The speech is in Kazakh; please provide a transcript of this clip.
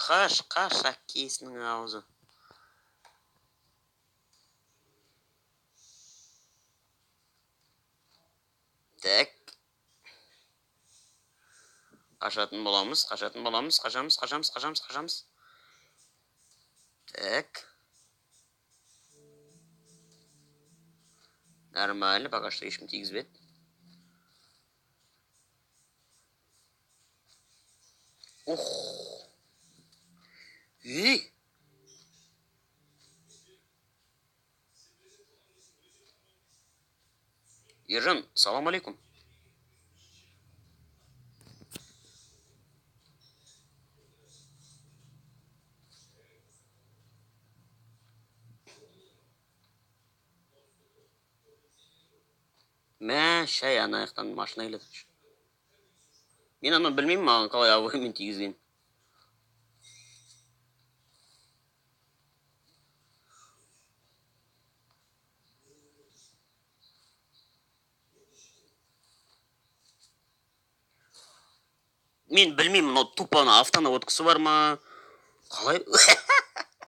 Қаш әкесінің аузы. Так. Қашатын боламыз. Қашамыз. Так. Нормально, пока что ешкім тигізбеді. Ух. Ержан, салам алейкум. Мә, шай ана аяқтан машина келеді. Мен ана білмеймін, маған қалай абыроймен тигізген. Мен білмеймін, мынау тупо автонаводкасы бар ма? Қалай?